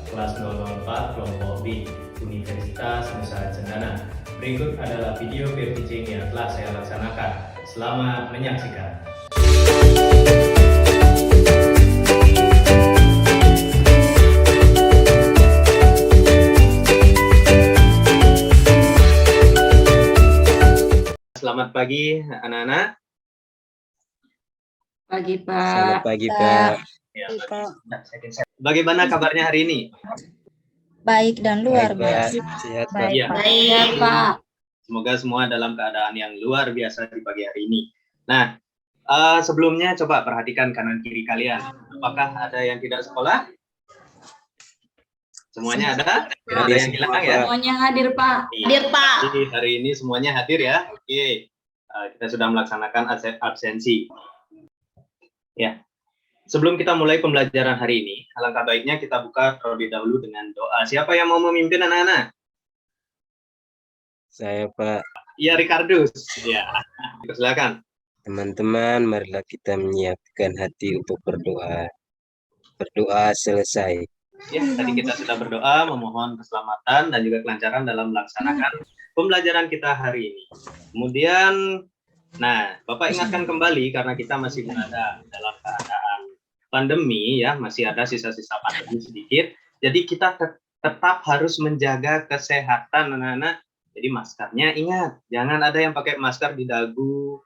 kelas 004 kelompok B Universitas Nusa Cendana. Berikut adalah video peer teaching yang telah saya laksanakan. Selamat menyaksikan. Selamat pagi anak-anak. Pagi, Pak. Selamat pagi, Pak. Ya, bagaimana kabarnya hari ini? Baik dan luar Baik, Pak. biasa. Sehat, Pak. Ya, Baik, Pak. semoga semua dalam keadaan yang luar biasa di pagi hari ini. Nah, sebelumnya coba perhatikan kanan kiri kalian. Apakah ada yang tidak sekolah? Semuanya ada? Tidak ada yang hilang ya? Semuanya hadir, Pak. Hadir, Pak. Jadi hari ini semuanya hadir ya. Oke. Kita sudah melaksanakan absensi. Ya. Sebelum kita mulai pembelajaran hari ini, alangkah baiknya kita buka terlebih dahulu dengan doa. Siapa yang mau memimpin anak-anak? Saya, Pak. Iya, Ricardus. Ya. Silakan. Teman-teman, marilah kita menyiapkan hati untuk berdoa. Berdoa selesai. Ya, tadi kita sudah berdoa memohon keselamatan dan juga kelancaran dalam melaksanakan pembelajaran kita hari ini. Kemudian, nah, Bapak ingatkan kembali karena kita masih berada dalam keadaan pandemi ya, masih ada sisa-sisa pandemi sedikit. Jadi kita tetap harus menjaga kesehatan anak-anak. Jadi maskernya ingat, jangan ada yang pakai masker di dagu.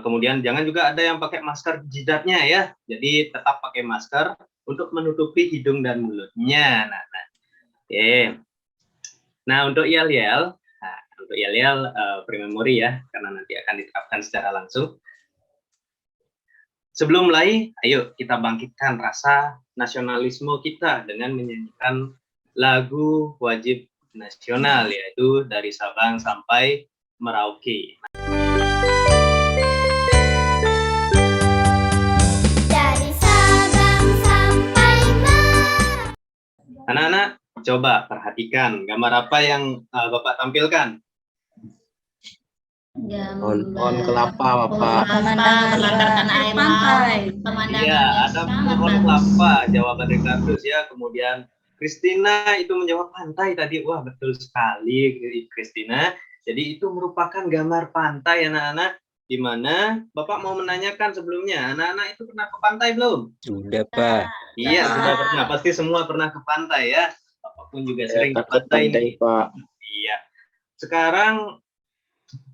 Kemudian jangan juga ada yang pakai masker di jidatnya ya. Jadi tetap pakai masker untuk menutupi hidung dan mulutnya. Oke. Nah, untuk yel-yel, pre-memori ya, karena nanti akan diterapkan secara langsung. Sebelum mulai, ayo kita bangkitkan rasa nasionalisme kita dengan menyanyikan lagu wajib nasional, yaitu dari Sabang sampai Merauke. Anak-anak, coba perhatikan gambar apa yang Bapak tampilkan. Pohon kelapa, Bapak. Pemandangan air pantai. Iya, ada pohon kelapa, jawaban Ricardus ya. Kemudian Christina itu menjawab pantai tadi. Wah, betul sekali Christina. Jadi itu merupakan gambar pantai anak-anak. Di mana Bapak mau menanyakan sebelumnya, anak-anak itu pernah ke pantai belum? Sudah, Pak. Iya, sudah pernah. Pasti semua pernah ke pantai ya. Bapak pun juga sering ke pantai nih. Pak. Iya. Sekarang,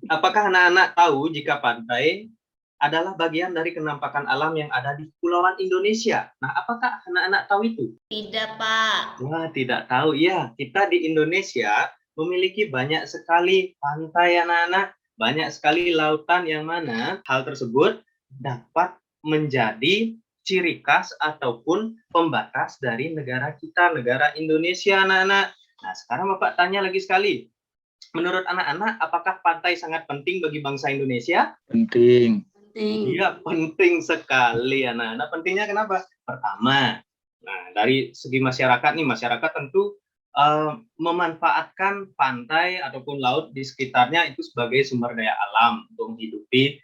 apakah anak-anak tahu jika pantai adalah bagian dari kenampakan alam yang ada di kepulauan Indonesia? Nah, apakah anak-anak tahu itu? Tidak, Pak. Wah, tidak tahu. Ya, kita di Indonesia memiliki banyak sekali pantai anak-anak. Banyak sekali lautan yang mana hal tersebut dapat menjadi ciri khas ataupun pembatas dari negara kita, negara Indonesia, anak-anak. Nah, sekarang Bapak tanya lagi sekali. Menurut anak-anak, apakah pantai sangat penting bagi bangsa Indonesia? Penting. Iya, penting sekali, anak-anak. Pentingnya kenapa? Pertama, nah dari segi masyarakat nih, masyarakat tentu memanfaatkan pantai ataupun laut di sekitarnya itu sebagai sumber daya alam untuk menghidupi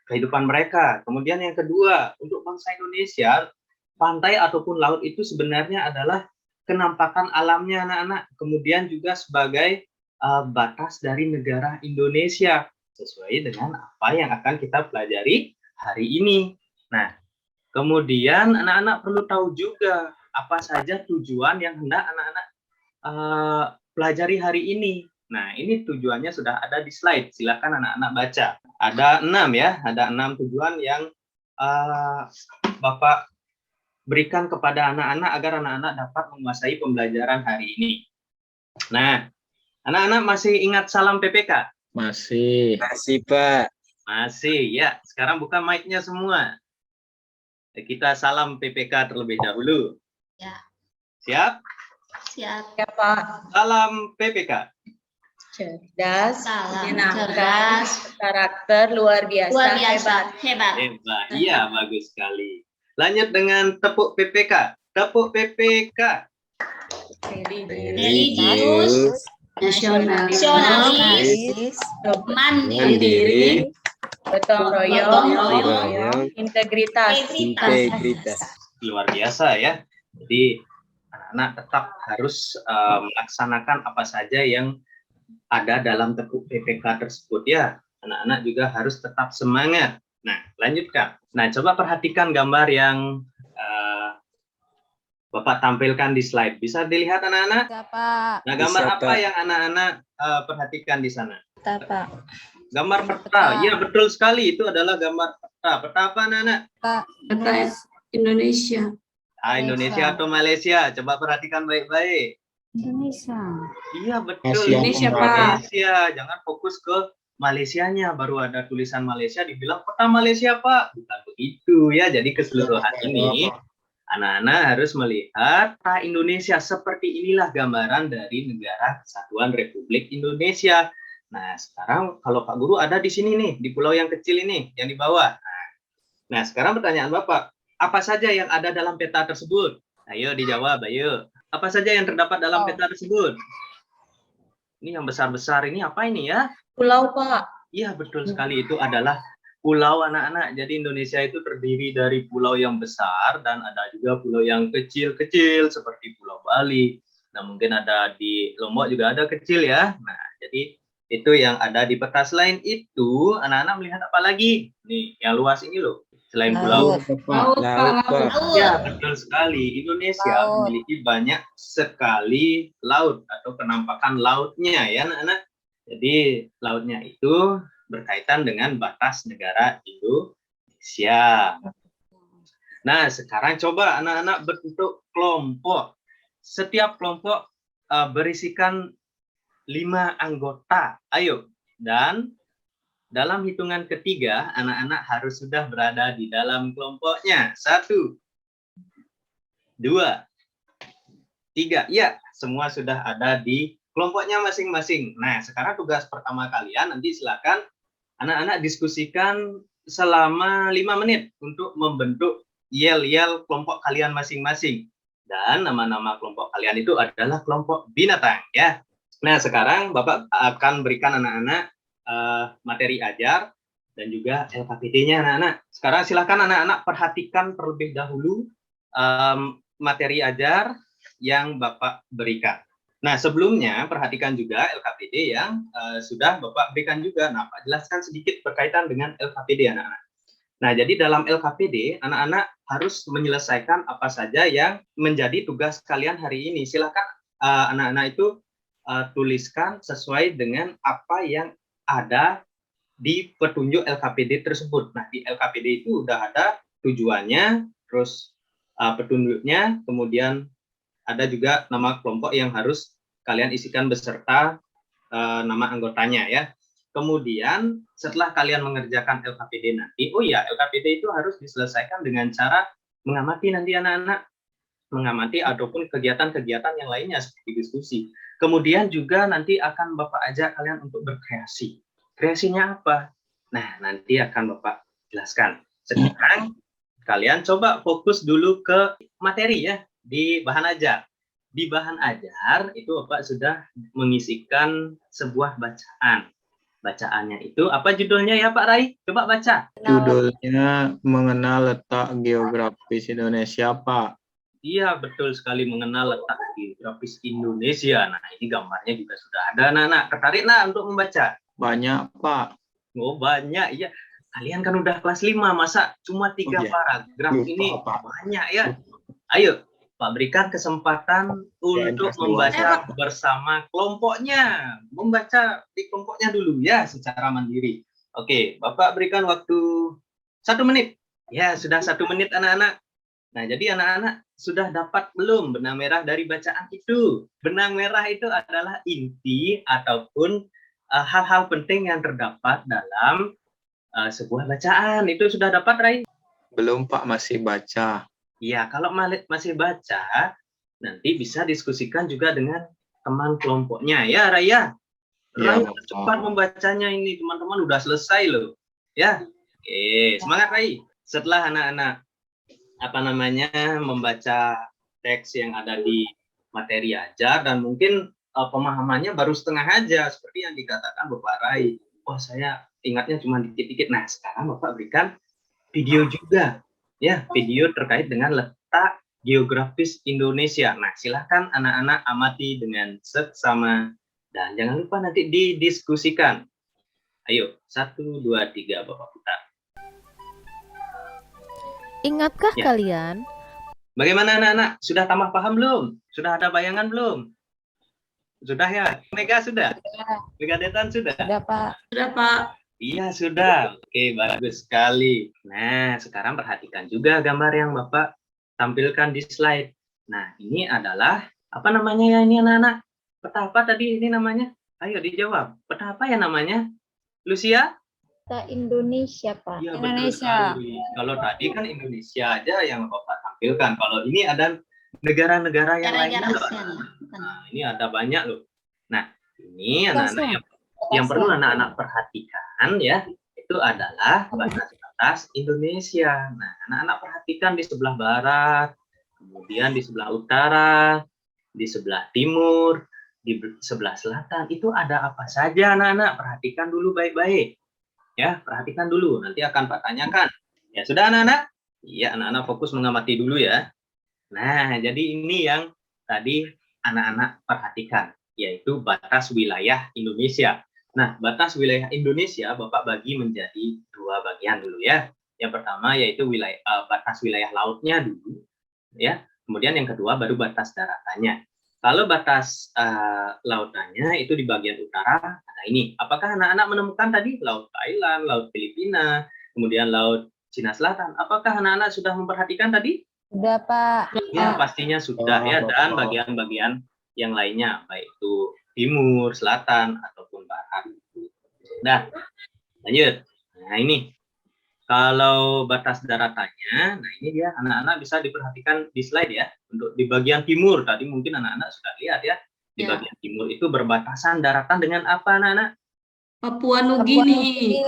kehidupan mereka. Kemudian yang kedua, untuk bangsa Indonesia, pantai ataupun laut itu sebenarnya adalah kenampakan alamnya anak-anak. Kemudian juga sebagai batas dari negara Indonesia, sesuai dengan apa yang akan kita pelajari hari ini. Nah, kemudian anak-anak perlu tahu juga apa saja tujuan yang hendak anak-anak pelajari hari ini. Nah, ini tujuannya sudah ada di slide. Silakan anak-anak baca. Ada 6 ya, ada 6 tujuan yang Bapak berikan kepada anak-anak agar anak-anak dapat menguasai pembelajaran hari ini. Nah, anak-anak masih ingat salam PPK? Masih, Pak. Masih, ya. Sekarang buka mic-nya semua. Kita salam PPK terlebih dahulu. Ya. Siap? Siap. Ya, Pak. Salam PPK. Cerdas, Salam menyenangkan, cerdas, karakter luar biasa, luar biasa, hebat. Hebat. Iya, bagus sekali. Lanjut dengan tepuk PPK. Tepuk PPK. religius, nasionalis, mandiri, gotong royong, Royong. integritas. Integritas. Luar biasa ya. Jadi anak-anak tetap harus melaksanakan apa saja yang ada dalam tepuk PPK tersebut ya. Anak-anak juga harus tetap semangat. Nah, lanjutkan. Nah, coba perhatikan gambar yang Bapak tampilkan di slide. Bisa dilihat anak-anak? Pak. Nah, gambar Bisa, apa Pak. yang anak-anak perhatikan di sana? Pak. Gambar peta. Iya, betul sekali. Itu adalah gambar peta. Peta apa anak-anak? Peta Indonesia. Indonesia atau Malaysia? Coba perhatikan baik-baik. Indonesia. Iya, betul. Asia Indonesia, Tenggara. Pak. Malaysia. Jangan fokus ke Malaysianya. Baru ada tulisan Malaysia, dibilang peta Malaysia, Pak. Bukan begitu ya. Jadi keseluruhan ini, anak-anak harus melihat peta Indonesia. Seperti inilah gambaran dari Negara Kesatuan Republik Indonesia. Nah, sekarang kalau Pak Guru ada di sini nih, di pulau yang kecil ini, yang di bawah. Nah, sekarang pertanyaan Bapak, apa saja yang ada dalam peta tersebut? Ayo dijawab, ayo. Apa saja yang terdapat dalam peta tersebut? Ini yang besar-besar ini apa ini ya? Pulau, Pak. Iya, betul sekali. Itu adalah pulau anak-anak. Jadi Indonesia itu terdiri dari pulau yang besar dan ada juga pulau yang kecil-kecil seperti Pulau Bali. Nah, mungkin ada di Lombok juga ada kecil ya. Nah, jadi itu yang ada di peta. Selain itu, anak-anak melihat apa lagi? Nih, yang luas ini loh. Selain pulau. Laut, Pak. Ya, betul sekali. Indonesia memiliki banyak sekali laut atau penampakan lautnya ya, anak-anak. Jadi, lautnya itu berkaitan dengan batas negara Indonesia. Nah, sekarang coba anak-anak bentuk kelompok. Setiap kelompok berisikan 5 anggota. Ayo. Dan dalam hitungan ketiga, anak-anak harus sudah berada di dalam kelompoknya. 1, 2, 3. Ya, semua sudah ada di kelompoknya masing-masing. Nah, sekarang tugas pertama kalian, nanti silakan anak-anak diskusikan selama 5 menit untuk membentuk yel-yel kelompok kalian masing-masing. Dan nama-nama kelompok kalian itu adalah kelompok binatang, ya. Nah, sekarang Bapak akan berikan anak-anak materi ajar dan juga LKPD-nya anak-anak. Sekarang silakan anak-anak perhatikan terlebih dahulu materi ajar yang Bapak berikan. Nah, sebelumnya perhatikan juga LKPD yang sudah Bapak berikan juga. Nah, Pak jelaskan sedikit berkaitan dengan LKPD anak-anak. Nah, jadi dalam LKPD, anak-anak harus menyelesaikan apa saja yang menjadi tugas kalian hari ini. Silakan anak-anak itu tuliskan sesuai dengan apa yang ada di petunjuk LKPD tersebut. Nah, di LKPD itu udah ada tujuannya, terus petunjuknya, kemudian ada juga nama kelompok yang harus kalian isikan beserta nama anggotanya ya. Kemudian setelah kalian mengerjakan LKPD nanti, oh ya, LKPD itu harus diselesaikan dengan cara mengamati nanti anak-anak, mengamati ataupun kegiatan-kegiatan yang lainnya seperti diskusi. Kemudian juga nanti akan Bapak ajak kalian untuk berkreasi. Kreasinya apa? Nah, nanti akan Bapak jelaskan. Sekarang kalian coba fokus dulu ke materi ya, di bahan ajar. Di bahan ajar itu Bapak sudah mengisikan sebuah bacaan. Bacaannya itu apa judulnya ya Pak Rai? Coba baca. Judulnya mengenal letak geografis Indonesia, Pak. Iya, betul sekali, mengenal letak geografis Indonesia. Nah, ini gambarnya juga sudah ada. Anak-anak tertarik nah untuk membaca? Banyak, Pak. Oh, banyak. Iya. Kalian kan udah kelas 5, masa cuma 3 paragraf ini? Pak. Banyak ya. Ayo, Pak berikan kesempatan untuk membaca bersama kelompoknya. Membaca di kelompoknya dulu ya, secara mandiri. Oke, Bapak berikan waktu 1 menit. Ya, sudah 1 menit anak-anak. Nah, jadi anak-anak sudah dapat belum benang merah dari bacaan itu? Benang merah itu adalah inti ataupun hal-hal penting yang terdapat dalam sebuah bacaan. Itu sudah dapat, Rai? Belum, Pak, masih baca. Iya, kalau masih baca, nanti bisa diskusikan juga dengan teman kelompoknya. Ya, Raya. Ya, Rai cepat membacanya ini, teman-teman udah selesai loh. Ya, oke, semangat Rai. Setelah anak-anak membaca teks yang ada di materi ajar dan mungkin pemahamannya baru setengah aja seperti yang dikatakan Bapak Rai. Wah, saya ingatnya cuma dikit-dikit. Nah, sekarang Bapak berikan video juga. Ya, video terkait dengan letak geografis Indonesia. Nah, silahkan anak-anak amati dengan seksama dan jangan lupa nanti didiskusikan. Ayo, 1, 2, 3, Bapak putar. Ingatkah Ya. kalian? Bagaimana anak-anak? Sudah tambah paham belum? Sudah ada bayangan belum? Sudah ya? Mega sudah? Mega Detan sudah? Sudah, Pak. Sudah, Pak. Iya, sudah. Oke, bagus sekali. Nah, sekarang perhatikan juga gambar yang Bapak tampilkan di slide. Nah, ini adalah, apa namanya ya ini anak-anak? Peta apa tadi ini namanya? Ayo dijawab. Peta apa ya namanya? Lucia? Kita Indonesia, Pak. Iya, betul Indonesia. sekali. Kalau tadi kan Indonesia aja yang Bapak tampilkan. Kalau ini ada negara-negara yang lainnya. Negara-negara loh. ASEAN. Bukan. Nah, ini ada banyak loh. Nah, ini anak-anak yang perlu anak-anak perhatikan ya, itu adalah batas Indonesia. Nah, anak-anak perhatikan di sebelah barat, kemudian di sebelah utara, di sebelah timur, di sebelah selatan. Itu ada apa saja anak-anak? Perhatikan dulu baik-baik. Ya, perhatikan dulu. Nanti akan Pak tanyakan. Ya, sudah anak-anak? Iya, anak-anak fokus mengamati dulu ya. Nah, jadi ini yang tadi anak-anak perhatikan, yaitu batas wilayah Indonesia. Nah, batas wilayah Indonesia Bapak bagi menjadi 2 bagian dulu ya. Yang pertama yaitu batas wilayah lautnya dulu, ya. Kemudian yang kedua baru batas daratannya. Kalau batas lautannya itu di bagian utara, nah ini. Apakah anak-anak menemukan tadi laut Thailand, laut Filipina, kemudian laut Cina Selatan? Apakah anak-anak sudah memperhatikan tadi? Sudah, Pak. Ya, pastinya sudah ya, dan bagian-bagian yang lainnya, baik itu timur, selatan, ataupun barat. Nah, lanjut. Nah, ini. Kalau batas daratannya, nah ini dia, anak-anak bisa diperhatikan di slide ya. Untuk di bagian timur, tadi mungkin anak-anak sudah lihat ya. Di Ya. bagian timur itu berbatasan daratan dengan apa, anak-anak? Papua Nugini.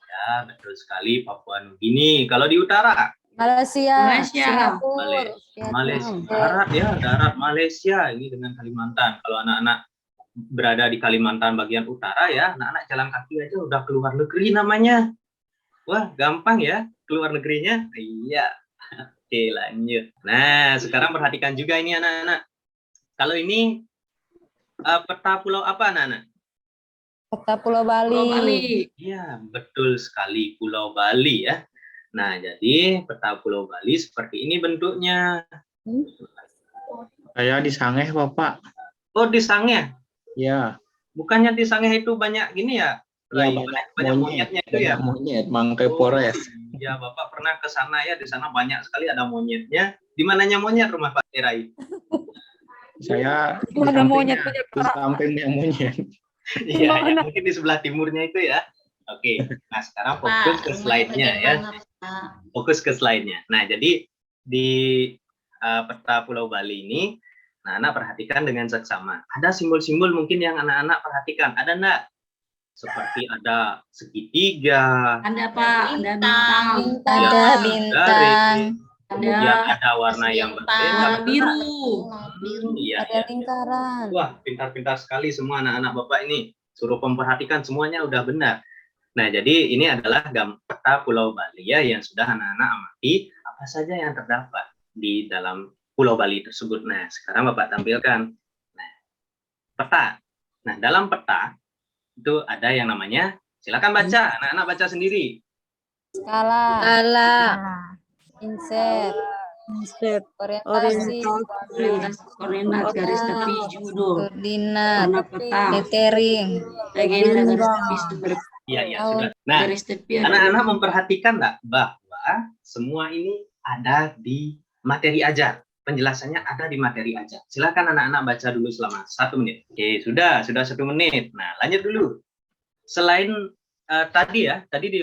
Ya, betul sekali, Papua Nugini. Kalau di utara? Malaysia. Malaysia. Singapura. Malaysia, Vietnam. darat ya, darat Malaysia ini dengan Kalimantan. Kalau anak-anak berada di Kalimantan bagian utara ya, anak-anak jalan kaki aja udah keluar negeri namanya. Wah, gampang ya keluar negerinya. Iya. Oke, lanjut. Nah, sekarang perhatikan juga ini anak-anak. Kalau ini peta pulau apa anak-anak? Peta Pulau Bali. Pulau Bali. Iya, betul sekali, Pulau Bali ya. Nah, jadi peta Pulau Bali seperti ini bentuknya. Saya di Sangeh, Bapak. Oh, di Sangeh. Ya. Bukannya di Sangeh itu banyak gini ya? Ya, Banyak monyetnya itu ya? Banyak monyet, Mangkai Forest. Ya, Bapak pernah ke sana ya, di sana banyak sekali ada monyetnya. Di mananya monyet rumah Pak Irai? Saya di Mana sampingnya, monyet punya di sampingnya monyet. Iya, ya, mungkin di sebelah timurnya itu ya. Oke, nah sekarang fokus ke slide-nya ya. Fokus ke slide-nya. Nah, jadi di peta Pulau Bali ini, nah, anak perhatikan dengan seksama. Ada simbol-simbol mungkin yang anak-anak perhatikan. Ada enggak? Seperti ada segitiga, Ada, Pak. Ada bintang. Ada ya, bintang. kemudian ada warna yang berbeda. Warna biru. Biru. Iya, Ada iya. lingkaran. Wah, pintar-pintar sekali semua anak-anak Bapak ini. Suruh memperhatikan semuanya udah benar. Nah, jadi ini adalah peta Pulau Bali ya yang sudah anak-anak amati apa saja yang terdapat di dalam Pulau Bali tersebut. Nah, sekarang Bapak tampilkan. Nah, peta. Nah, dalam peta itu ada yang namanya, silakan baca, anak-anak baca sendiri. Skala. Inset. Orientasi. Koordinat garis tepi judo. Koordinat. Warna peta. Lettering. Legenda garis tepi sumber Iya, iya, sudah. Nah, garis tepi. ada anak-anak memperhatikan nggak bahwa semua ini ada di materi ajar. Penjelasannya ada di materi ajar. Silakan anak-anak baca dulu selama 1 menit. Oke, sudah 1 menit. Nah, lanjut dulu. Selain tadi di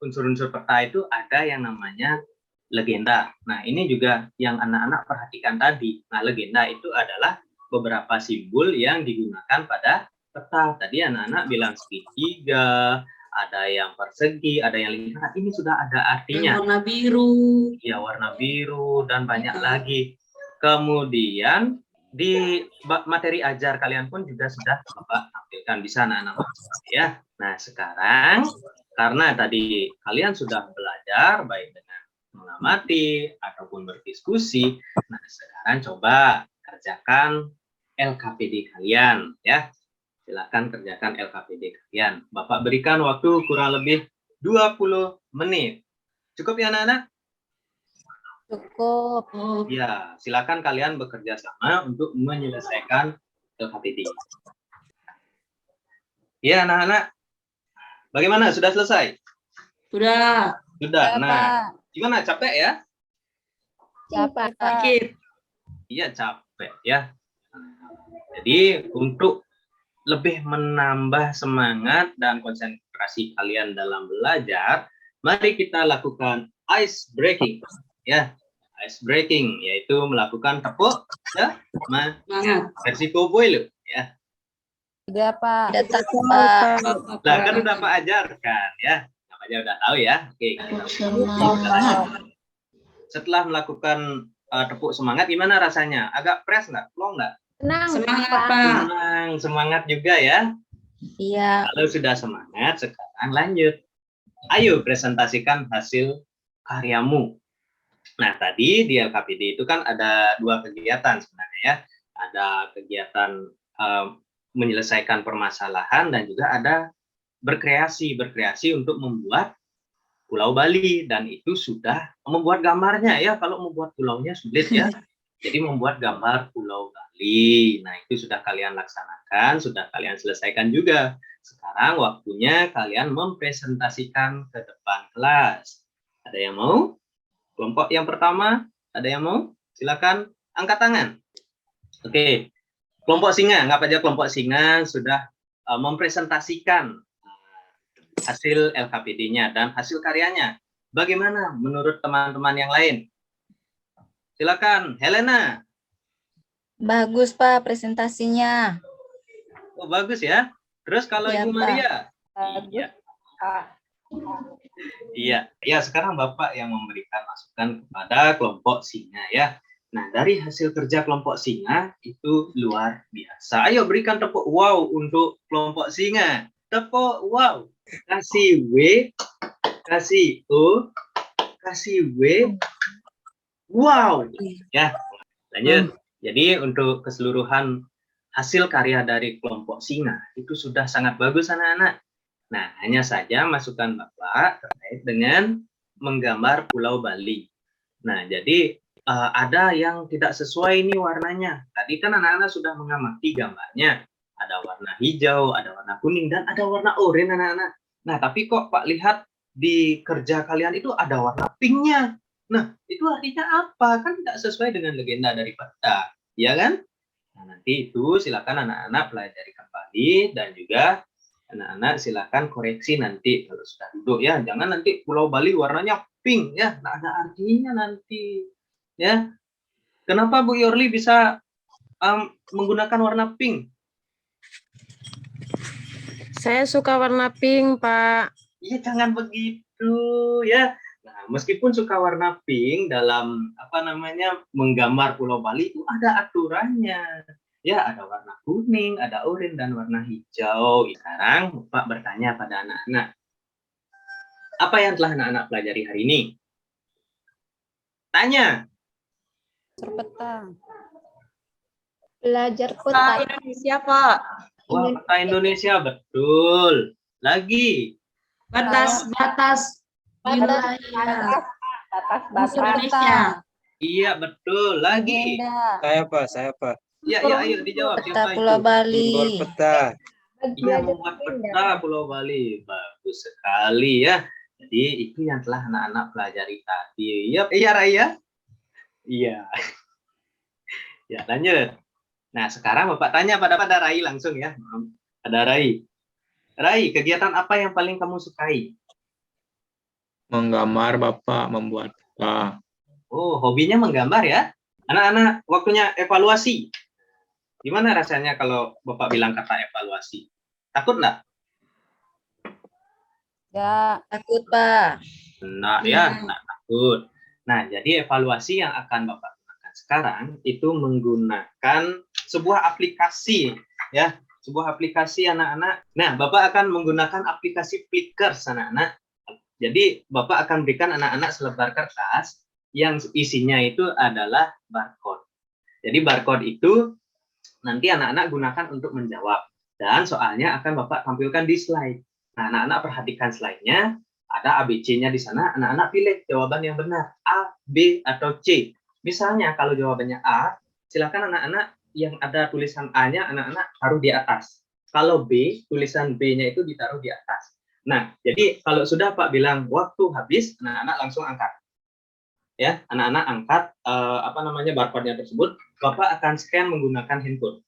unsur-unsur peta itu ada yang namanya legenda. Nah, ini juga yang anak-anak perhatikan tadi. Nah, legenda itu adalah beberapa simbol yang digunakan pada peta. Tadi anak-anak bilang segitiga, ada yang persegi, ada yang lingkaran. Ini sudah ada artinya. warna biru. Ya, warna biru dan banyak lagi. Kemudian di materi ajar kalian pun juga sudah Bapak tampilkan di sana anak-anak ya. Nah, sekarang karena tadi kalian sudah belajar baik dengan mengamati ataupun berdiskusi. Nah, sekarang coba kerjakan LKPD kalian ya. Silakan kerjakan LKPD kalian. Bapak berikan waktu kurang lebih 20 menit. Cukup ya anak-anak? Cukup. Oh, Ya, silakan kalian bekerja sama untuk menyelesaikan LKPD. Ya, anak-anak. Bagaimana? Sudah selesai? sudah. Sudah. Ya, Nah, Pak. gimana? Capek ya? Capek, Pak. Sakit. Iya, capek ya. Jadi, untuk lebih menambah semangat dan konsentrasi kalian dalam belajar, mari kita lakukan ice breaking. Ya, ice breaking yaitu melakukan tepuk ya, Semangat. versi cowboy loh ya. Tidak, Pak. Tidak, Pak. Lah kan udah Pak ajarkan ya. Pak aja udah tahu ya. Oke, kita semangat. setelah melakukan tepuk semangat gimana rasanya? Agak fresh nggak? Flow nggak? Senang, Semangat, Pak. Pak. Senang, semangat juga ya. Iya. Kalau sudah semangat, sekarang lanjut. Ayo presentasikan hasil karyamu. Nah, tadi di LKPD itu kan ada 2 kegiatan sebenarnya ya. Ada kegiatan menyelesaikan permasalahan dan juga ada berkreasi untuk membuat Pulau Bali, dan itu sudah membuat gambarnya ya. Kalau membuat pulaunya sulit ya. Jadi membuat gambar Pulau Bali. Nah, itu sudah kalian laksanakan, sudah kalian selesaikan juga. Sekarang waktunya kalian mempresentasikan ke depan kelas. Ada yang mau? Kelompok yang pertama, ada yang mau? Silakan angkat tangan. Oke. Kelompok singa, anggap aja kelompok singa sudah mempresentasikan hasil LKPD-nya dan hasil karyanya. Bagaimana menurut teman-teman yang lain? Silakan, Helena. Bagus, Pak, presentasinya. Oh, bagus ya. Terus kalau Iya, Ibu Pak. Maria? Bagus, Iya. Pak. Iya. Ya, sekarang Bapak yang memberikan masukan kepada kelompok singa ya. Nah, dari hasil kerja kelompok singa itu luar biasa. Ayo berikan tepuk wow untuk kelompok singa. Tepuk wow. Kasih W, kasih O, kasih W. Wow. Ya, lanjut. Jadi untuk keseluruhan hasil karya dari kelompok singa itu sudah sangat bagus anak-anak. Nah, hanya saja masukan Bapak terkait dengan menggambar Pulau Bali. Nah, jadi ada yang tidak sesuai nih warnanya. Tadi kan anak-anak sudah mengamati gambarnya. Ada warna hijau, ada warna kuning, dan ada warna oranye anak-anak. Nah, tapi kok Pak lihat di kerja kalian itu ada warna pinknya. Nah, itu artinya apa? Kan tidak sesuai dengan legenda dari Batak, ya kan? Nah, nanti itu silakan anak-anak pelajari kembali dan juga anak-anak silakan koreksi nanti kalau sudah duduk ya. Jangan nanti Pulau Bali warnanya pink ya, nggak ada artinya nanti ya. Kenapa Bu Yorli bisa menggunakan warna pink? Saya suka warna pink, Pak. Iya, jangan begitu ya. Nah, meskipun suka warna pink dalam menggambar Pulau Bali itu ada aturannya. Ya, ada warna kuning, ada oranye, dan warna hijau. Sekarang Pak bertanya pada anak-anak, apa yang telah anak-anak pelajari hari ini? Tanya. Peta. Belajar Pak peta. Indonesia, Pak. Wah, peta Indonesia, betul. Lagi. Batas-batas wilayah Batas. Indonesia. Iya, betul. Lagi. Legenda. Saya Pak. Ya, ayo dijawab. Peta Siapa Pulau itu? Bali. Membuat peta. Iya, membuat peta Pulau Bali. Bagus sekali ya. Jadi itu yang telah anak-anak pelajari tadi. Iya, Raya? Iya. Ya, lanjut. Nah, sekarang Bapak tanya pada Rai langsung ya. Ada Rai. Rai, kegiatan apa yang paling kamu sukai? Menggambar Bapak, membuat peta. Oh, hobinya menggambar ya? Anak-anak, waktunya evaluasi. Gimana rasanya kalau Bapak bilang kata evaluasi? Takut nggak? Ya, takut, Pak. Nah, ya, nggak takut. Nah, jadi evaluasi yang akan Bapak gunakan sekarang itu menggunakan sebuah aplikasi, ya, sebuah aplikasi anak-anak. Nah, Bapak akan menggunakan aplikasi Flickr, anak-anak. Jadi Bapak akan berikan anak-anak selebar kertas yang isinya itu adalah barcode. Jadi barcode itu nanti anak-anak gunakan untuk menjawab. Dan soalnya akan Bapak tampilkan di slide. Nah, anak-anak perhatikan slide-nya, ada ABC-nya di sana, anak-anak pilih jawaban yang benar, A, B, atau C. Misalnya kalau jawabannya A, silakan anak-anak yang ada tulisan A-nya, anak-anak taruh di atas. Kalau B, tulisan B-nya itu ditaruh di atas. Nah, jadi kalau sudah Pak bilang waktu habis, anak-anak langsung angkat. Ya, anak-anak angkat barcode-nya tersebut, Bapak akan scan menggunakan handphone.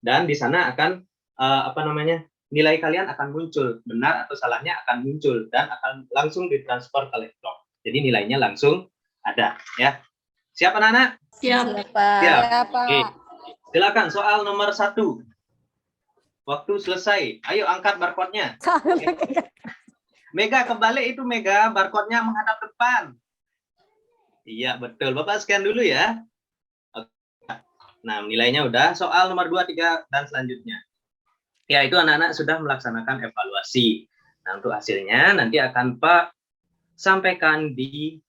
Dan di sana akan nilai kalian akan muncul, benar atau salahnya akan muncul dan akan langsung ditransfer ke laptop. Jadi nilainya langsung ada, ya. Siap anak-anak? Siap. Siap. Pak. Oke. Silakan soal nomor 1. Waktu selesai. Ayo angkat barcode-nya. Mega kebalik itu Mega, barcode-nya menghadap depan. Iya, betul. Bapak scan dulu ya. Oke. Nah, nilainya udah. Soal nomor 2, 3, dan selanjutnya. Ya, itu anak-anak sudah melaksanakan evaluasi. Nah, untuk hasilnya nanti akan Pak sampaikan di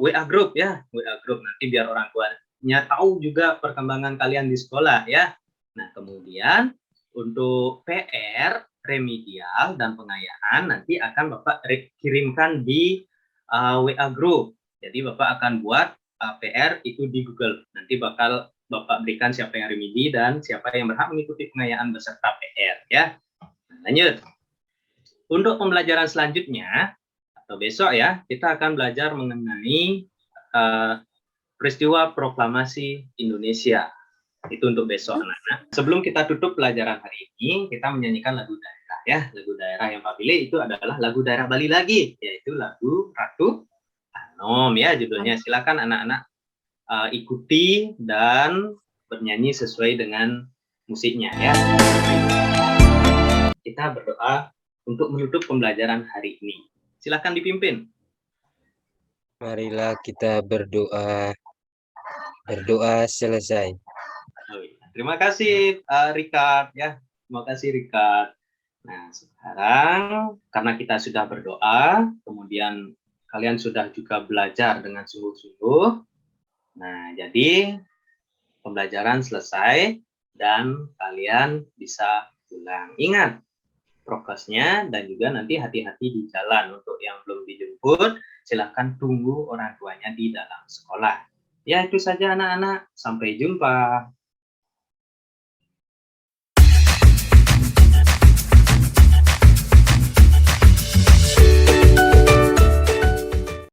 WA group ya. WA group nanti biar orang tuanya tahu juga perkembangan kalian di sekolah ya. Nah, kemudian untuk PR, remedial, dan pengayaan nanti akan Bapak kirimkan di WA group. Jadi Bapak akan buat PR itu di Google. Nanti bakal Bapak berikan siapa yang remedi dan siapa yang berhak mengikuti pengayaan beserta PR ya. Lanjut. Untuk pembelajaran selanjutnya atau besok ya, kita akan belajar mengenai peristiwa proklamasi Indonesia. Itu untuk besok anak-anak. Sebelum kita tutup pelajaran hari ini, kita menyanyikan lagu daerah ya. Lagu daerah yang Pak pilih itu adalah lagu daerah Bali lagi, yaitu lagu Ratu Anom ya judulnya. Silakan anak-anak ikuti dan bernyanyi sesuai dengan musiknya ya. Kita berdoa untuk menutup pembelajaran hari ini. Silakan dipimpin. Marilah kita berdoa. Berdoa selesai. Terima kasih Richard ya. Terima kasih Richard. Nah, sekarang karena kita sudah berdoa, kemudian kalian sudah juga belajar dengan sungguh-sungguh. Nah, jadi pembelajaran selesai dan kalian bisa pulang. Ingat prokesnya dan juga nanti hati-hati di jalan. Untuk yang belum dijemput, silahkan tunggu orang tuanya di dalam sekolah. Ya, itu saja anak-anak. Sampai jumpa.